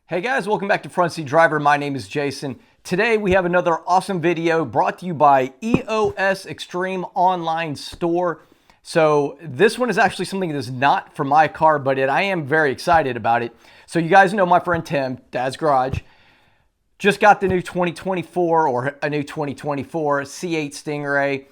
Hey guys, welcome back to Front Seat Driver. My name is Jason. Today we have another awesome video brought to you by EOS Extreme Online Store. So this one is actually something that is not for my car, but I am very excited about it. So you guys know my friend Tim, Dad's Garage, just got the new 2024 or a new 2024 C8 Stingray.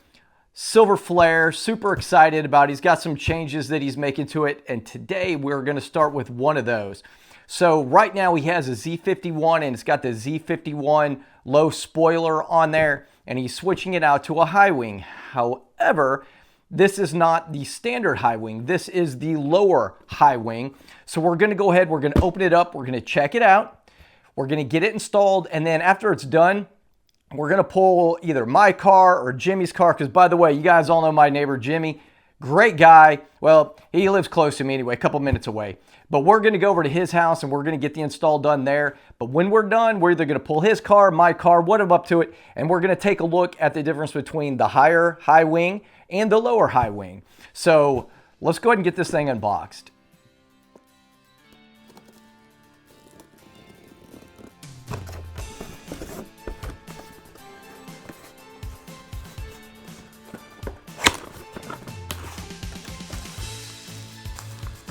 Silver Flare, super excited about it. He's got some changes that he's making to it, and today we're going to start with one of those. So right now he has a Z51 and it's got the Z51 low spoiler on there, and he's switching it out to a high wing. However, this is not the standard high wing. This is the lower high wing. So we're going to go ahead, we're going to open it up, we're going to check it out, we're going to get it installed, and then after it's done, we're going to pull either my car or Jimmy's car, because by the way, you guys all know my neighbor Jimmy. Great guy. Well, he lives close to me anyway, a couple minutes away. But we're going to go over to his house and we're going to get the install done there. But when we're done, we're either going to pull his car, my car, whatever up to it, and we're going to take a look at the difference between the higher high wing and the lower high wing. So let's go ahead and get this thing unboxed.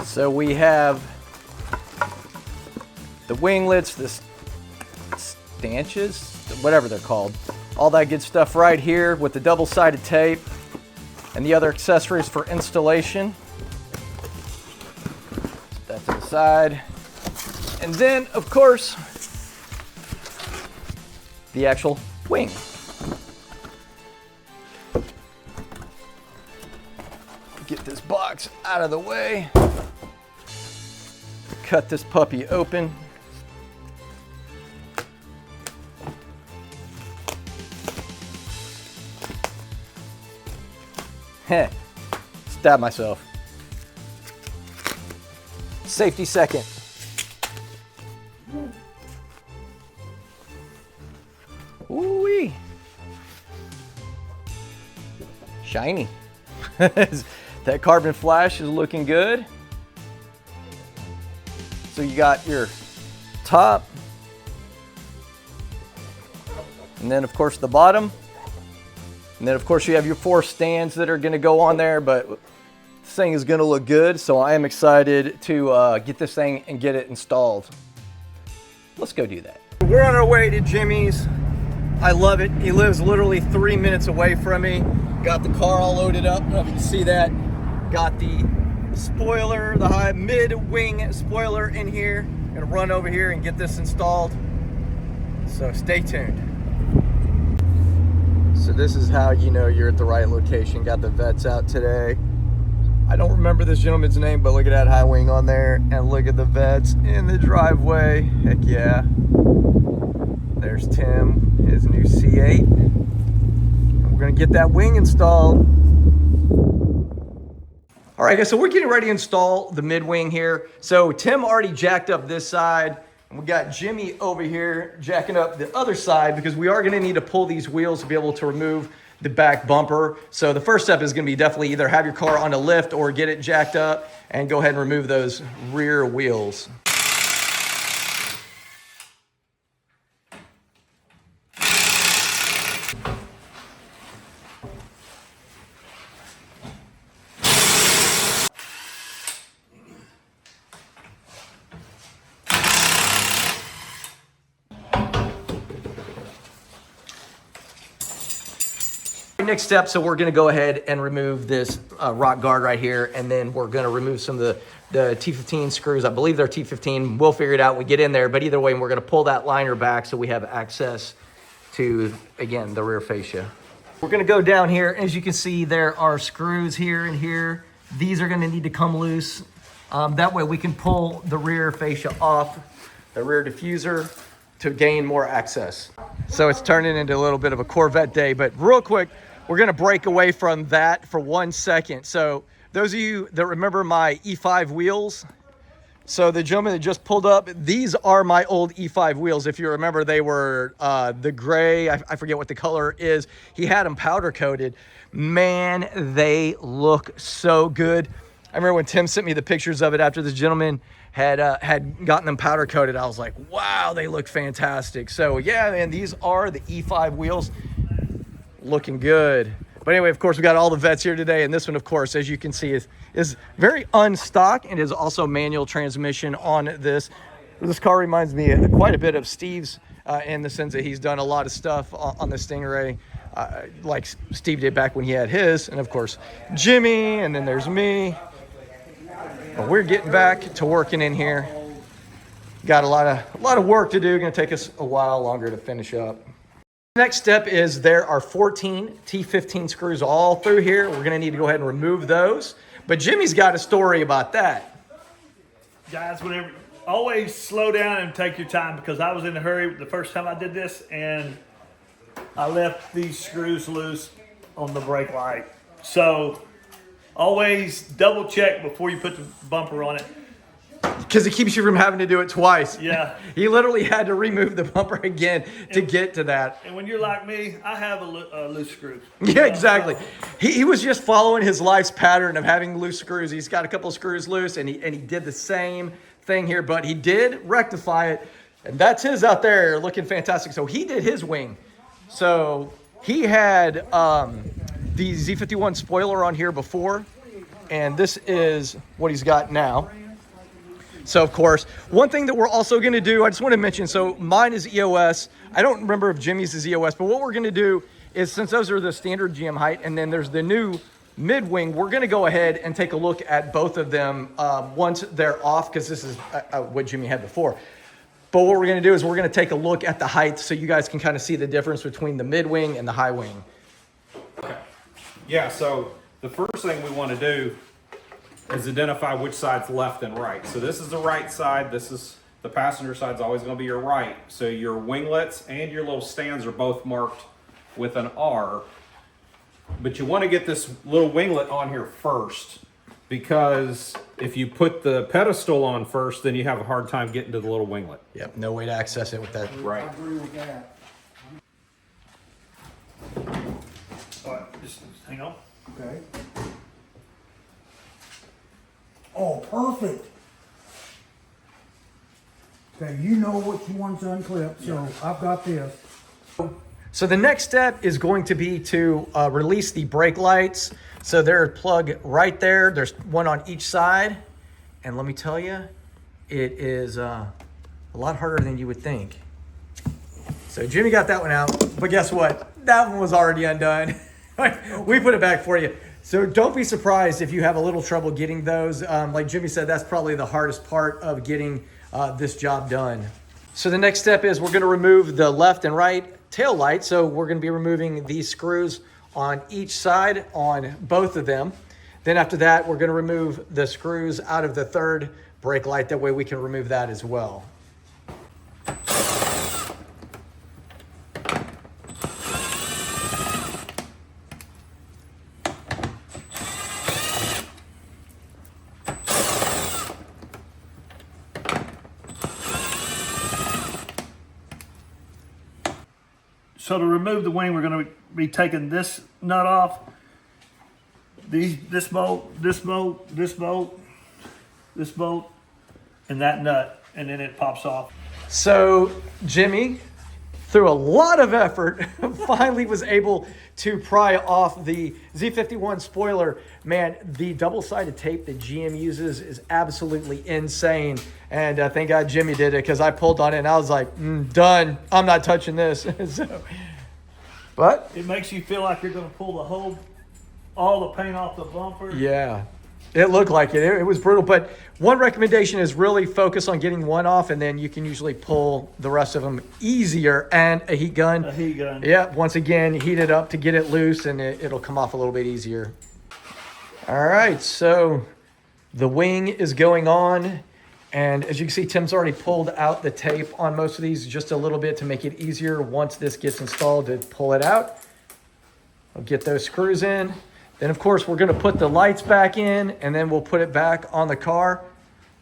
So we have the winglets, the stanches, whatever they're called. All that good stuff right here with the double-sided tape and the other accessories for installation. Put that to the side. And then, of course, the actual wing. Get this box out of the way. Cut this puppy open. Heh, stab myself. Safety second. Ooh-wee. Shiny. That carbon flash is looking good. So you got your top, and then of course the bottom, and then of course you have your 4 stands that are going to go on there, but this thing is going to look good, so I am excited to get this thing and get it installed. Let's go do that. We're on our way to Jimmy's. I love it. He lives literally 3 minutes away from me. Got the car all loaded up. I don't know if you can see that. Got the spoiler, the high mid-wing spoiler in here. Gonna run over here and get this installed. So stay tuned. So this is how you know you're at the right location. Got the vets out today. I don't remember this gentleman's name, but look at that high wing on there, and look at the vets in the driveway. Heck yeah. There's Tim, his new C8. We're gonna get that wing installed. All right, guys, so we're getting ready to install the mid-wing here. So Tim already jacked up this side, and we got Jimmy over here jacking up the other side, because we are gonna need to pull these wheels to be able to remove the back bumper. So the first step is gonna be definitely either have your car on a lift or get it jacked up and go ahead and remove those rear wheels. Next step, so we're going to go ahead and remove this rock guard right here, and then we're going to remove some of the T15 screws. I believe they're T15. We'll figure it out when we get in there, but either way, we're going to pull that liner back so we have access to, again, the rear fascia. We're going to go down here. As you can see, there are screws here and here. These are going to need to come loose. That way we can pull the rear fascia off the rear diffuser to gain more access. So it's turning into a little bit of a Corvette day, but real quick, we're gonna break away from that for 1 second. So those of you that remember my E5 wheels, so the gentleman that just pulled up, these are my old E5 wheels. If you remember, they were the gray, I forget what the color is. He had them powder coated. Man, they look so good. I remember when Tim sent me the pictures of it after this gentleman had gotten them powder coated. I was like, wow, they look fantastic. So yeah, man, these are the E5 wheels, looking good. But anyway, of course, we got all the Vettes here today, and this one, of course, as you can see, is very unstock and is also manual transmission on this. This car reminds me quite a bit of Steve's in the sense that he's done a lot of stuff on the Stingray, like Steve did back when he had his, and of course, Jimmy, and then there's me. But we're getting back to working in here. Got a lot of work to do. Going to take us a while longer to finish up. Next step is there are 14 T15 screws all through here. We're going to need to go ahead and remove those. But Jimmy's got a story about that. Guys, always slow down and take your time, because I was in a hurry the first time I did this and I left these screws loose on the brake light. So always double check before you put the bumper on it. Because it keeps you from having to do it twice. Yeah. He literally had to remove the bumper again to get to that. And when you're like me, I have a loose screw. Yeah, exactly. He was just following his life's pattern of having loose screws. He's got a couple of screws loose, and he did the same thing here, but he did rectify it. And that's his out there looking fantastic. So he did his wing. So he had the Z51 spoiler on here before, and this is what he's got now. So, of course, one thing that we're also going to do, I just want to mention, so mine is EOS. I don't remember if Jimmy's is EOS, but what we're going to do is, since those are the standard GM height, and then there's the new mid-wing, we're going to go ahead and take a look at both of them once they're off, because this is what Jimmy had before. But what we're going to do is we're going to take a look at the height so you guys can kind of see the difference between the mid-wing and the high wing. Okay. Yeah, so the first thing we want to do is identify which side's left and right. So this is the right side. This is the passenger side's always going to be your right. So your winglets and your little stands are both marked with an R. But you want to get this little winglet on here first, because if you put the pedestal on first, then you have a hard time getting to the little winglet. Yep, no way to access it with that. Right. I agree with that. All right, just hang on. Okay. Oh, perfect. Okay, you know which one's unclipped, so I've got this. So the next step is going to be to release the brake lights. So they're plugged right there. There's one on each side. And let me tell you, it is a lot harder than you would think. So Jimmy got that one out, but guess what? That one was already undone. We put it back for you. So don't be surprised if you have a little trouble getting those. Like Jimmy said, that's probably the hardest part of getting this job done. So the next step is we're going to remove the left and right tail light. So we're going to be removing these screws on each side on both of them. Then after that, we're going to remove the screws out of the third brake light. That way we can remove that as well. So to remove the wing, we're going to be taking this nut off, this bolt, this bolt, this bolt, this bolt, and that nut, and then it pops off. So Jimmy, through a lot of effort, finally was able to pry off the Z51 spoiler. Man, the double-sided tape that GM uses is absolutely insane. And thank God Jimmy did it, because I pulled on it and I was like, done. I'm not touching this. But it makes you feel like you're going to pull all the paint off the bumper. yeah, it looked like it. It was brutal. But one recommendation is really focus on getting one off, and then you can usually pull the rest of them easier. And a heat gun. A heat gun. Yeah, once again, heat it up to get it loose, and it'll come off a little bit easier. All right, so the wing is going on. And as you can see, Tim's already pulled out the tape on most of these just a little bit to make it easier once this gets installed to pull it out. I'll get those screws in. Then, of course, we're going to put the lights back in, and then we'll put it back on the car.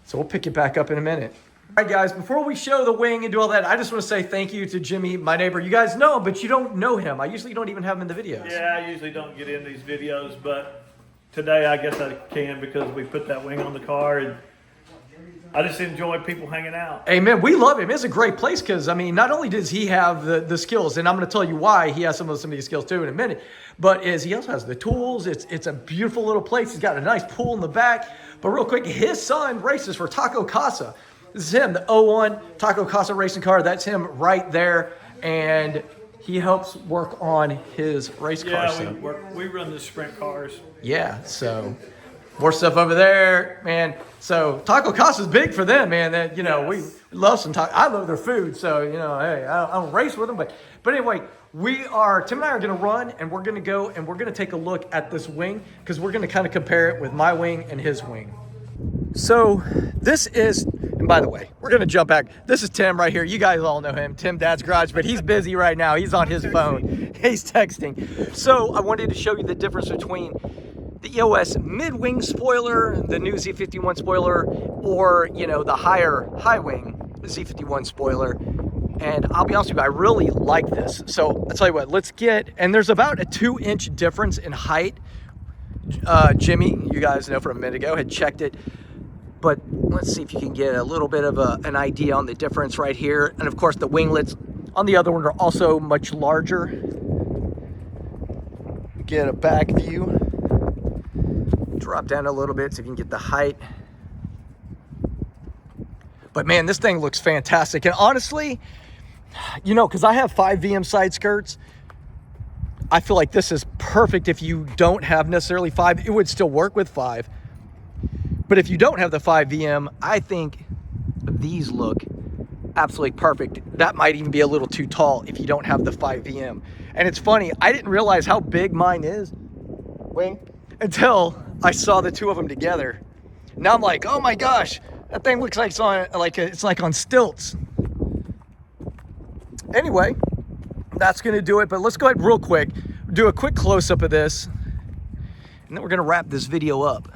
So we'll pick it back up in a minute. All right, guys, before we show the wing and do all that, I just want to say thank you to Jimmy, my neighbor. You guys know, but you don't know him. I usually don't even have him in the videos. Yeah, I usually don't get in these videos, but today I guess I can because we put that wing on the car, and I just enjoy people hanging out. Hey, man, we love him. It's a great place because, I mean, not only does he have the skills, and I'm going to tell you why he has some of these skills too in a minute, but he also has the tools. It's a beautiful little place. He's got a nice pool in the back. But real quick, his son races for Taco Casa. This is him, the 01 Taco Casa racing car. That's him right there. And he helps work on his race car. Yeah, we run the sprint cars. Yeah, so more stuff over there, man. So Taco Casa's big for them, man. That, you know, Yes. we love some taco. I love their food, so, you know, hey, I don't race with them, but anyway, Tim and I are going to run, and we're going to go and we're going to take a look at this wing because we're going to kind of compare it with my wing and his wing. So this is, and by the way, we're going to jump back. This is Tim right here. You guys all know him, Tim Dad's Garage, but he's busy right now. He's on his phone. He's texting. So I wanted to show you the difference between the EOS mid-wing spoiler, the new Z51 spoiler, or, you know, the high wing Z51 spoiler. And I'll be honest with you, I really like this. So I'll tell you what, and there's about a 2-inch difference in height. Jimmy, you guys know from a minute ago, had checked it. But let's see if you can get a little bit of an idea on the difference right here. And of course, the winglets on the other one are also much larger. Get a back view. Drop down a little bit so you can get the height. But man, this thing looks fantastic. And honestly, you know, because I have 5 VM side skirts, I feel like this is perfect if you don't have necessarily 5. It would still work with 5. But if you don't have the 5 VM, I think these look absolutely perfect. That might even be a little too tall if you don't have the 5 VM. And it's funny, I didn't realize how big mine is, wing, until I saw the two of them together. Now I'm like, oh my gosh, that thing looks like it's like on stilts. Anyway, that's gonna do it. But let's go ahead real quick, do a quick close-up of this, and then we're gonna wrap this video up.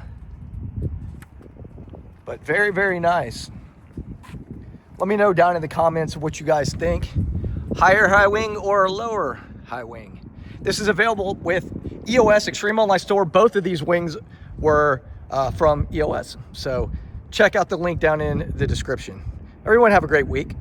But very, very nice. Let me know down in the comments what you guys think. Higher high wing or lower high wing. This is available with EOS Extreme Online Store. Both of these wings were from EOS. So check out the link down in the description. Everyone have a great week.